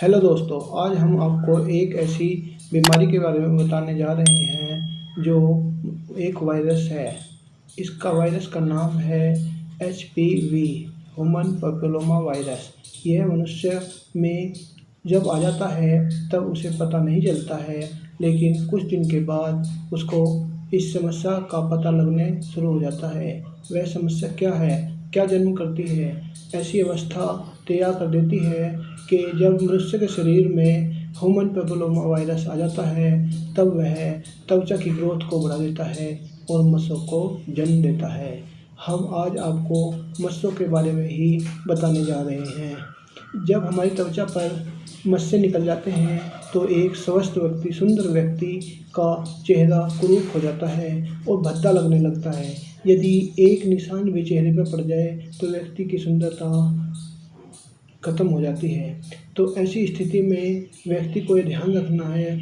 Hello दोस्तों, आज हम आपको एक ऐसी बीमारी के बारे में बताने जा रहे हैं जो एक वायरस है। इसका वायरस का नाम है HPV, ह्यूमन पैपिलोमा वायरस। यह मनुष्य में जब आ जाता है तब उसे पता नहीं चलता है, लेकिन कुछ दिन के बाद उसको इस समस्या का पता लगने शुरू हो जाता है। वह समस्या क्या है, क्या जन्म करती है? ऐसी अवस्था तैयार कर देती है कि जब मनुष्य के शरीर में ह्यूमन पैपिलोमा वायरस आ जाता है तब वह त्वचा की ग्रोथ को बढ़ा देता है और मस्सों को जन्म देता है। हम आज आपको मस्सों के बारे में ही बताने जा रहे हैं। जब हमारी त्वचा पर मस्से निकल जाते हैं तो एक स्वस्थ व्यक्ति, सुंदर व्यक्ति का चेहरा कुरूप हो जाता है और भद्दा लगने लगता है। यदि एक निशान भी चेहरे पर पड़ जाए तो व्यक्ति की सुंदरता खत्म हो जाती है। तो ऐसी स्थिति में व्यक्ति को ये ध्यान रखना है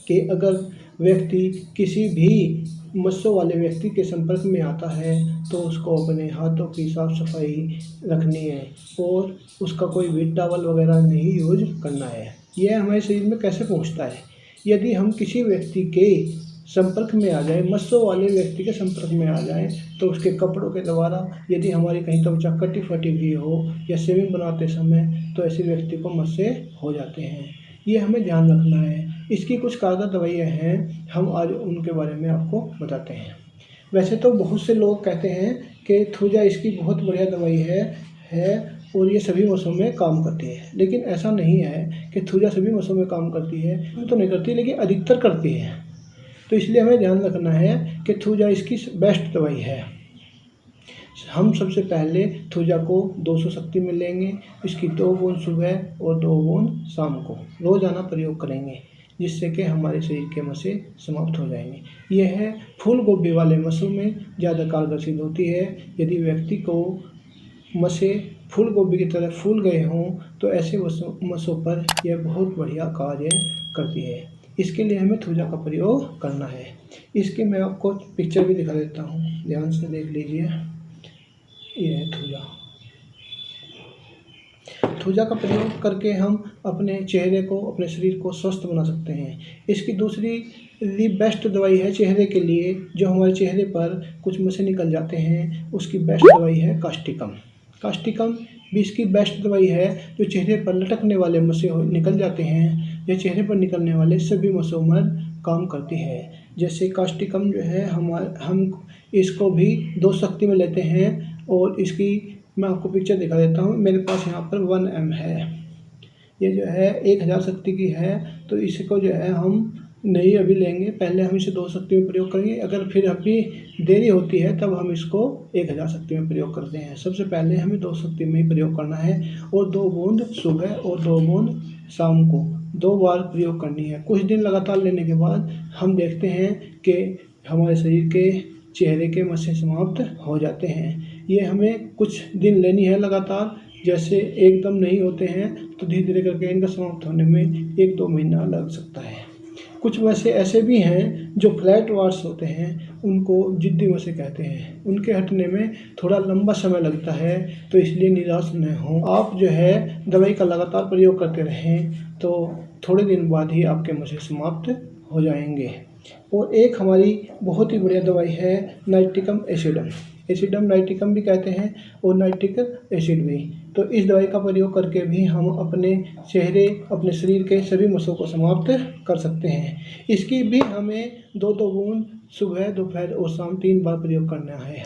कि अगर व्यक्ति किसी भी मस्सों वाले व्यक्ति के संपर्क में आता है तो उसको अपने हाथों की साफ सफाई रखनी है और उसका कोई भी टॉवल वगैरह नहीं यूज करना है। यह हमारे शरीर में कैसे पहुंचता है? यदि हम किसी व्यक्ति के संपर्क में आ जाए, मस्सों वाले व्यक्ति के संपर्क में आ जाए, तो उसके कपड़ों के द्वारा यदि हमारी कहीं त्वचा कटी फटी हुई हो या शेविंग बनाते समय तो ऐसे व्यक्ति को मस्से हो जाते हैं। ये हमें ध्यान रखना है। इसकी कुछ कारगर दवाइयाँ हैं, हम आज उनके बारे में आपको बताते हैं। वैसे तो बहुत से लोग कहते हैं कि थूजा इसकी बहुत बढ़िया दवाई है और ये सभी मस्सों में काम करती है, लेकिन ऐसा नहीं है कि थूजा सभी मस्सों में काम करती है। तो नहीं करती, लेकिन अधिकतर करती है। तो इसलिए हमें ध्यान रखना है कि थूजा इसकी बेस्ट दवाई है। हम सबसे पहले थूजा को 200 शक्ति में लेंगे। इसकी 2 बूंद सुबह और 2 बूंद शाम को रोज़ाना प्रयोग करेंगे, जिससे कि हमारे शरीर के मस्से समाप्त हो जाएंगे। यह फूल गोभी वाले मस्सों में ज़्यादा कारगर सिद्ध होती है। यदि व्यक्ति को मस्से फूल गोभी की तरह फूल गए हों तो ऐसे मस्सों पर यह बहुत बढ़िया कार्य करती है। इसके लिए हमें थूजा का प्रयोग करना है। इसकी मैं आपको पिक्चर भी दिखा देता हूँ, ध्यान से देख लीजिए। ये है थूजा। थूजा का प्रयोग करके हम अपने चेहरे को, अपने शरीर को स्वस्थ बना सकते हैं। इसकी दूसरी बेस्ट दवाई है चेहरे के लिए। जो हमारे चेहरे पर कुछ मस्से निकल जाते हैं उसकी बेस्ट दवाई है कास्टिकम। कास्टिकम भी इसकी बेस्ट दवाई है। जो चेहरे पर लटकने वाले मस्से निकल जाते हैं या चेहरे पर निकलने वाले सभी मस्सों पर काम करती है। जैसे कास्टिकम जो है हम इसको भी 2 शक्ति में लेते हैं और इसकी मैं आपको पिक्चर दिखा देता हूँ। मेरे पास यहाँ पर 1 ml है। ये जो है 1000 शक्ति की है, तो इसको जो है हम नहीं अभी लेंगे, पहले हम इसे 2 शक्ति में प्रयोग करेंगे। अगर फिर अभी देरी होती है तब हम इसको 1000 शक्ति में प्रयोग करते हैं। सबसे पहले हमें 2 शक्ति में ही प्रयोग करना है और 2 बूंद सुबह और 2 बूंद शाम को 2 बार प्रयोग करनी है। कुछ दिन लगातार लेने के बाद हम देखते हैं कि हमारे शरीर के चेहरे के मस्से समाप्त हो जाते हैं। ये हमें कुछ दिन लेनी है लगातार, जैसे एकदम नहीं होते हैं तो धीरे धीरे करके इनका समाप्त होने में 1-2 महीना लग सकता है। कुछ मस्से ऐसे भी हैं जो फ्लैट वार्स होते हैं, उनको जिद्दी मस्से कहते हैं। उनके हटने में थोड़ा लंबा समय लगता है, तो इसलिए निराश न हों। आप जो है दवाई का लगातार प्रयोग करते रहें तो थोड़े दिन बाद ही आपके मस्से समाप्त हो जाएंगे। और एक हमारी बहुत ही बढ़िया दवाई है नाइट्रिकम एसिडम। एसिडम नाइट्रिकम भी कहते हैं और नाइट्रिक एसिड भी। तो इस दवाई का प्रयोग करके भी हम अपने चेहरे, अपने शरीर के सभी मस्सों को समाप्त कर सकते हैं। इसकी भी हमें 2-2 बूंद सुबह, दोपहर और शाम 3 बार प्रयोग करना है।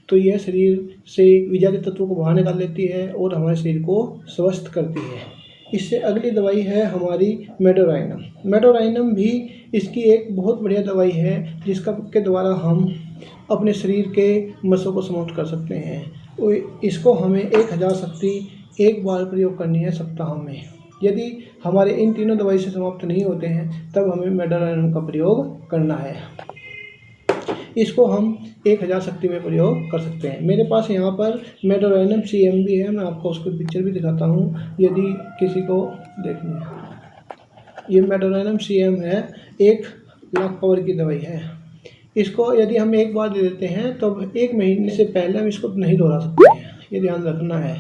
तो यह शरीर से विषारी तत्वों को बाहर निकाल लेती है और हमारे शरीर को स्वस्थ करती है। इससे अगली दवाई है हमारी मेडोराइनम। मेडोराइनम भी इसकी एक बहुत बढ़िया दवाई है के द्वारा हम अपने शरीर के मस्सों को समाप्त कर सकते हैं। इसको हमें 1000 शक्ति 1 बार प्रयोग करनी है सप्ताह में। यदि हमारे इन तीनों दवाई से समाप्त नहीं होते हैं तब हमें मेडोराइनम का प्रयोग करना है। इसको हम 1000 शक्ति में प्रयोग कर सकते हैं। मेरे पास यहाँ पर मेडोराइनम CM भी है, मैं आपको उसको पिक्चर भी दिखाता हूँ यदि किसी को देखनी है। ये मेडोराइनम CM है, 1 लाख पावर की दवाई है। इसको यदि हम 1 बार दे देते हैं तो 1 महीने से पहले हम इसको नहीं दोहरा सकते हैं, ये ध्यान रखना है।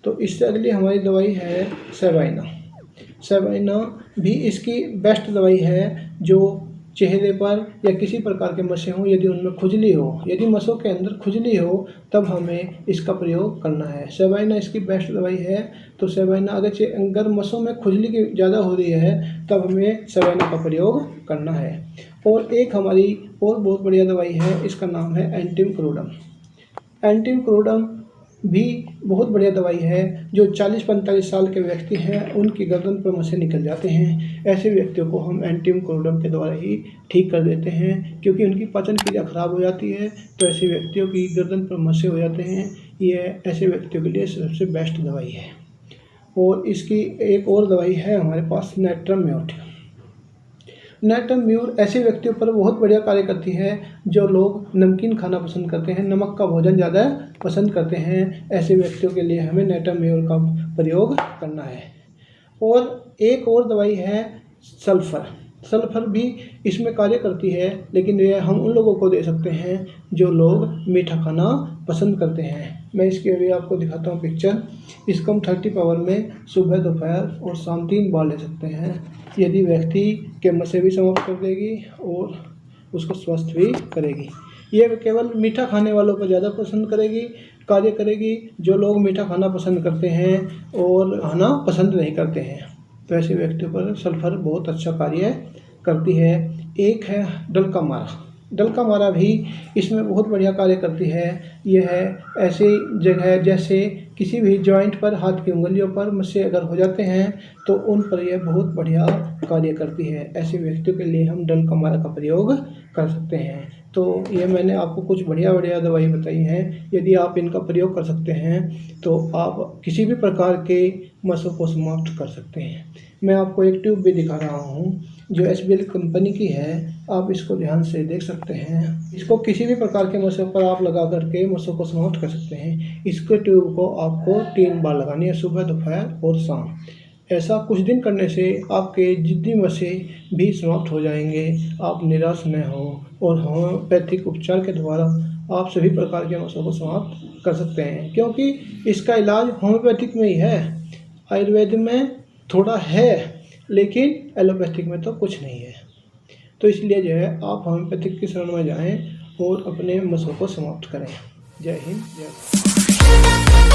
तो इससे अगली हमारी दवाई है सेवाइना। सेबाइना भी इसकी बेस्ट दवाई है जो चेहरे पर या किसी प्रकार के मसे हों, यदि उनमें खुजली हो, यदि मसों के अंदर खुजली हो तब हमें इसका प्रयोग करना है। सेबाइना इसकी बेस्ट दवाई है। तो सेबाइना अगर मसों में खुजली की ज़्यादा हो रही है तब हमें सेबाइना का प्रयोग करना है। और एक हमारी और बहुत बढ़िया दवाई है, इसका नाम है एंटीमक्रोडम। एंटीमक्रोडम भी बहुत बढ़िया दवाई है। जो 40-45 साल के व्यक्ति हैं उनकी गर्दन पर मसे निकल जाते हैं, ऐसे व्यक्तियों को हम एंटीमक्रोडम के द्वारा ही ठीक कर देते हैं, क्योंकि उनकी पाचन क्रिया खराब हो जाती है तो ऐसे व्यक्तियों की गर्दन पर मसे हो जाते हैं। ये ऐसे व्यक्तियों के लिए सबसे बेस्ट दवाई है। और इसकी एक और दवाई है हमारे पास, नेट्रम म्यूट। नेट्रम म्यूट ऐसे व्यक्तियों पर बहुत बढ़िया कार्य करती है जो लोग नमकीन खाना पसंद करते हैं, नमक का भोजन ज़्यादा पसंद करते हैं। ऐसे व्यक्तियों के लिए हमें नेट्रम म्यूट का प्रयोग करना है। और एक और दवाई है सल्फ़र। सल्फ़र भी इसमें कार्य करती है, लेकिन यह हम उन लोगों को दे सकते हैं जो लोग मीठा खाना पसंद करते हैं। मैं इसकी अभी आपको दिखाता हूँ पिक्चर। इसको हम 30 पावर में सुबह, दोपहर और शाम 3 बार ले सकते हैं। यदि व्यक्ति के मसे भी समाप्त कर देगी और उसको स्वस्थ भी करेगी। ये केवल मीठा खाने वालों पर ज़्यादा पसंद करेगी, कार्य करेगी। जो लोग मीठा खाना पसंद करते हैं और खाना पसंद नहीं करते हैं तो ऐसे व्यक्तियों पर सल्फ़र बहुत अच्छा कार्य करती है। एक है डलका मारा। डलका मारा भी इसमें बहुत बढ़िया कार्य करती है। यह ऐसी जगह जैसे किसी भी जॉइंट पर, हाथ की उंगलियों पर मसे अगर हो जाते हैं तो उन पर यह बहुत बढ़िया कार्य करती है। ऐसे व्यक्तियों के लिए हम डलका मारा का प्रयोग कर सकते हैं। तो ये मैंने आपको कुछ बढ़िया बढ़िया दवाई बताई हैं। यदि आप इनका प्रयोग कर सकते हैं तो आप किसी भी प्रकार के मसों को समाप्त कर सकते हैं। मैं आपको एक ट्यूब भी दिखा रहा हूँ जो SBL कंपनी की है। आप इसको ध्यान से देख सकते हैं। इसको किसी भी प्रकार के मसों पर आप लगा करके मसों को समाप्त कर सकते हैं। इसके ट्यूब को आपको 3 बार लगानी है, सुबह, दोपहर और शाम। ऐसा कुछ दिन करने से आपके जितनी मसे भी समाप्त हो जाएंगे। आप निराश न हो और होम्योपैथिक उपचार के द्वारा आप सभी प्रकार के मसों को समाप्त कर सकते हैं, क्योंकि इसका इलाज होम्योपैथिक में ही है। आयुर्वेद में थोड़ा है लेकिन एलोपैथिक में तो कुछ नहीं है। तो इसलिए जो है आप होम्योपैथिक की शरण में जाएं और अपने मसों को समाप्त करें। जय हिंद, जय भारत।